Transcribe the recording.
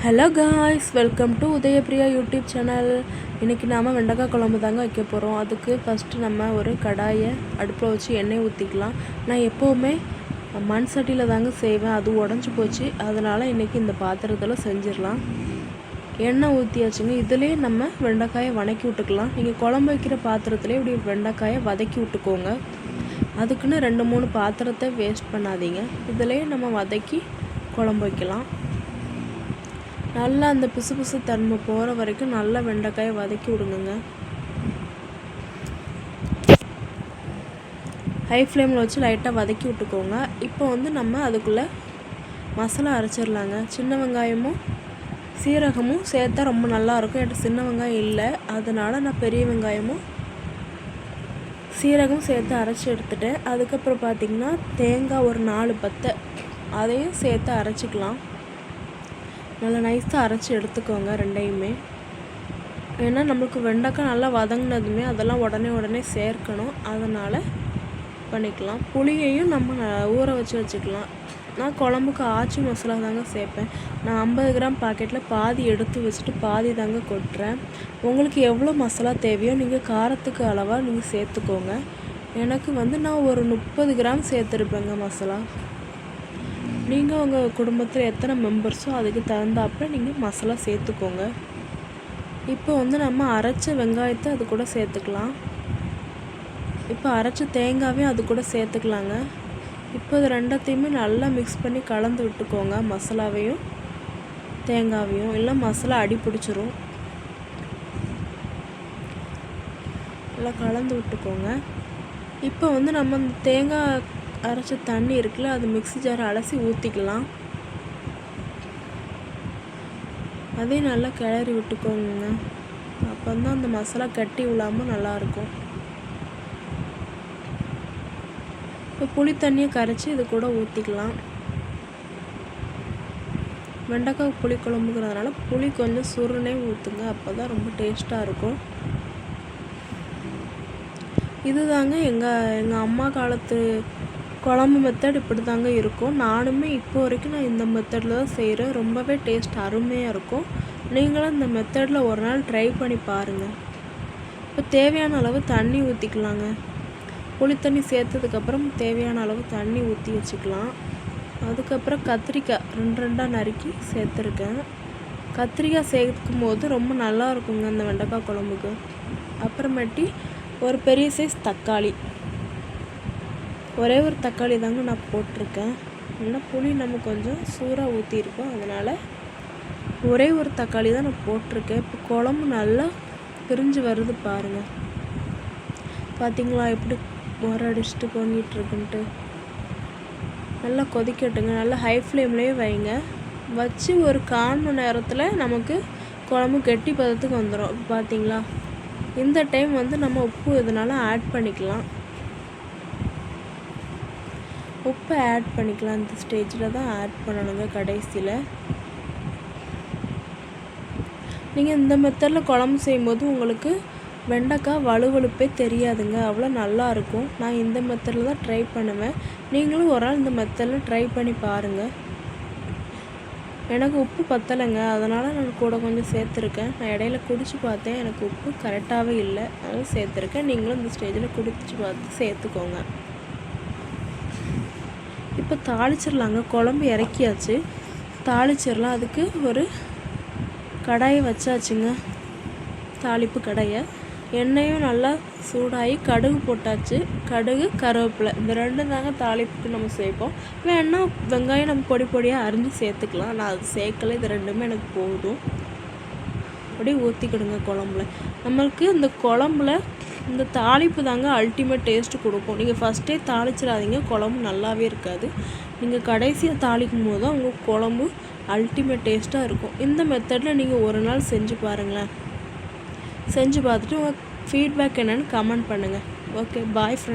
Hello guys, welcome to Udayapriya YouTube channel. இன்றைக்கி நாம் வெண்டைக்காய் குழம்பு தாங்க வைக்க போகிறோம். அதுக்கு ஃபஸ்ட்டு நம்ம ஒரு கடாயை அடுப்பில் வச்சு எண்ணெய் ஊற்றிக்கலாம். நான் எப்போவுமே மண் சட்டியில் தாங்க செய்வேன், அது உடஞ்சி போச்சு. அதனால் இன்றைக்கி இந்த பாத்திரத்தில் செஞ்சிடலாம். எண்ணெய் ஊற்றியாச்சுங்க. இதிலே நம்ம வெண்டைக்காயை வதக்கி விட்டுக்கலாம். நீங்கள் குழம்பு வைக்கிற பாத்திரத்துலேயே இப்படி வெண்டைக்காயை வதக்கி விட்டுக்கோங்க. அதுக்குன்னு 2-3 பாத்திரத்தை வேஸ்ட் பண்ணாதீங்க. இதிலே நம்ம வதக்கி குழம்பு வைக்கலாம். நல்லா அந்த பிசு தன்மை போகிற வரைக்கும் நல்லா வெண்டைக்காயை வதக்கி விடுங்க. ஹை ஃப்ளேமில் வச்சு லைட்டாக வதக்கி விட்டுக்கோங்க. இப்போ நம்ம அதுக்குள்ளே மசாலா அரைச்சிடலாங்க. சின்ன வெங்காயமும் சீரகமும் சேர்த்தா ரொம்ப நல்லாயிருக்கும். என்கிட்ட சின்ன வெங்காயம் இல்லை, அதனால் நான் பெரிய வெங்காயமும் சீரகமும் சேர்த்து அரைச்சி எடுத்துட்டேன். அதுக்கப்புறம் பார்த்திங்கன்னா தேங்காய் ஒரு 4 பத்தை அதையும் சேர்த்து அரைச்சிக்கலாம். நல்லா நைஸாக அரைச்சி எடுத்துக்கோங்க ரெண்டையுமே. ஏன்னா நம்மளுக்கு வெண்டைக்காய் நல்லா வதங்கினதுமே அதெல்லாம் உடனே சேர்க்கணும். அதனால் பண்ணிக்கலாம். புளியையும் நம்ம ஊற வச்சுக்கலாம். நான் குழம்புக்கு ஆச்சி மசாலா தாங்க சேர்ப்பேன். நான் 50 கிராம் பாக்கெட்டில் பாதி எடுத்து வச்சுட்டு பாதி தாங்க கொட்டுறேன். உங்களுக்கு எவ்வளோ மசாலா தேவையோ நீங்கள் காரத்துக்கு அளவாக நீங்கள் சேர்த்துக்கோங்க. எனக்கு நான் ஒரு 30 கிராம் சேர்த்துருப்பேங்க மசாலா. நீங்கள் உங்கள் குடும்பத்தில் எத்தனை மெம்பர்ஸோ அதுக்கு தகுந்தாப்பில் நீங்கள் மசாலா சேர்த்துக்கோங்க. இப்போ நம்ம அரைச்ச வெங்காயத்தை அது கூட சேர்த்துக்கலாம். இப்போ அரைச்ச தேங்காயும் அது கூட சேர்த்துக்கலாங்க. இப்போ இது ரெண்டத்தையுமே நல்லா மிக்ஸ் பண்ணி கலந்து விட்டுக்கோங்க. மசாலாவையும் தேங்காயையும், இல்லை மசாலா அடி பிடிச்சிரும். நல்லா கலந்து விட்டுக்கோங்க. இப்போ நம்ம தேங்காய் அரைச்ச தண்ணி இருக்குல்ல, அது மிக்ஸி ஜாரை அலசி ஊற்றிக்கலாம். அதையும் நல்லா கிளறி விட்டுக்கோங்க. அப்போ தான் அந்த மசாலா கட்டி விழாமல் நல்லாயிருக்கும். இப்போ புளி தண்ணியை கரைச்சி இது கூட ஊற்றிக்கலாம். வெண்டைக்காய் புளி குழம்புங்கிறதுனால புளி கொஞ்சம் சுருனே ஊற்றுங்க. அப்போ தான் ரொம்ப டேஸ்ட்டாக இருக்கும். இதுதாங்க எங்கள் அம்மா காலத்து குழம்பு மெத்தட் இப்படி தாங்க இருக்கும். நானுமே இப்போ வரைக்கும் நான் இந்த மெத்தடில் தான் செய்கிறேன். ரொம்பவே டேஸ்ட் அருமையாக இருக்கும். நீங்களும் இந்த மெத்தடில் ஒரு நாள் ட்ரை பண்ணி பாருங்கள். இப்போ தேவையான அளவு தண்ணி ஊற்றிக்கலாங்க. புளி தண்ணி சேர்த்ததுக்கப்புறம் தேவையான அளவு தண்ணி ஊற்றி வச்சுக்கலாம். அதுக்கப்புறம் கத்திரிக்காய் 2 நறுக்கி சேர்த்துருக்கேன். கத்திரிக்காய் சேர்க்கும் போது ரொம்ப நல்லா இருக்குங்க இந்த வெண்டைக்காய் குழம்புக்கு. அப்புறமேட்டி ஒரு பெரிய சைஸ் தக்காளி, ஒரே ஒரு தக்காளி தாங்க நான் போட்டிருக்கேன். இன்னும் புளி நம்ம கொஞ்சம் சூறாக ஊற்றிருக்கோம், அதனால் ஒரே ஒரு தக்காளி தான் நான் போட்டிருக்கேன். இப்போ குழம்பு நல்லா பிரிஞ்சு வருது பாருங்கள். பார்த்திங்களா எப்படி அடிச்சுட்டு பொங்கிட்டுருக்குன்ட்டு. நல்லா கொதிக்கட்டுங்க. நல்லா ஹை ஃப்ளேம்லேயே வைங்க. வச்சு ஒரு 1/4 மணி நேரத்தில் நமக்கு குழம்பு கெட்டி பதத்துக்கு வந்துடும். பார்த்திங்களா, இந்த டைம் நம்ம உப்பு இதனால் ஆட் பண்ணிக்கலாம். உப்பை ஆட் பண்ணிக்கலாம். இந்த ஸ்டேஜில் தான் ஆட் பண்ணணுங்க கடைசியில். நீங்கள் இந்த மெத்தடில் குழம்பு செய்யும்போது உங்களுக்கு வெண்டைக்காய் வலுவலுப்பே தெரியாதுங்க, அவ்வளோ நல்லாயிருக்கும். நான் இந்த மெத்தடில் தான் ட்ரை பண்ணுவேன். நீங்களும் ஒரு நாள் இந்த மெத்தடில் ட்ரை பண்ணி பாருங்கள். எனக்கு உப்பு பத்தலைங்க, அதனால் நான் கூட கொஞ்சம் சேர்த்துருக்கேன். நான் இடையில குடிச்சு பார்த்தேன், எனக்கு உப்பு கரெக்டாகவே இல்லை, அதனால் சேர்த்துருக்கேன். நீங்களும் இந்த ஸ்டேஜில் குடிச்சு பார்த்து சேர்த்துக்கோங்க. இப்போ தாளிச்சிடலாங்க. குழம்பு இறக்கியாச்சு, தாளிச்சிடலாம். அதுக்கு ஒரு கடாயை வச்சாச்சுங்க, தாளிப்பு கடாயை. எண்ணெயும் நல்லா சூடாகி கடுகு போட்டாச்சு. கடுகு கருவேப்பிலை இந்த 2 தாங்க தாளிப்புக்கு நம்ம சேர்ப்போம். வேணா வெங்காயம் நம்ம பொடியாக அரிஞ்சு சேர்த்துக்கலாம். நான் அது சேர்க்கலை, இது 2மே எனக்கு போதும். அப்படியே ஊற்றிக்கிடுங்க குழம்புல. நம்மளுக்கு இந்த குழம்புல இந்த தாளிப்பு தாங்க அல்டிமேட் டேஸ்ட்டு கொடுக்கும். நீங்கள் ஃபஸ்ட்டே தாளிச்சிடாதீங்க, குழம்பு நல்லாவே இருக்காது. நீங்கள் கடைசியாக தாளிக்கும் போது தான் உங்கள் குழம்பு அல்டிமேட் டேஸ்ட்டாக இருக்கும். இந்த மெத்தடில் நீங்கள் ஒரு நாள் செஞ்சு பாருங்களேன். செஞ்சு பார்த்துட்டு உங்கள் ஃபீட்பேக் என்னென்னு கமெண்ட் பண்ணுங்கள். Okay, bye friends.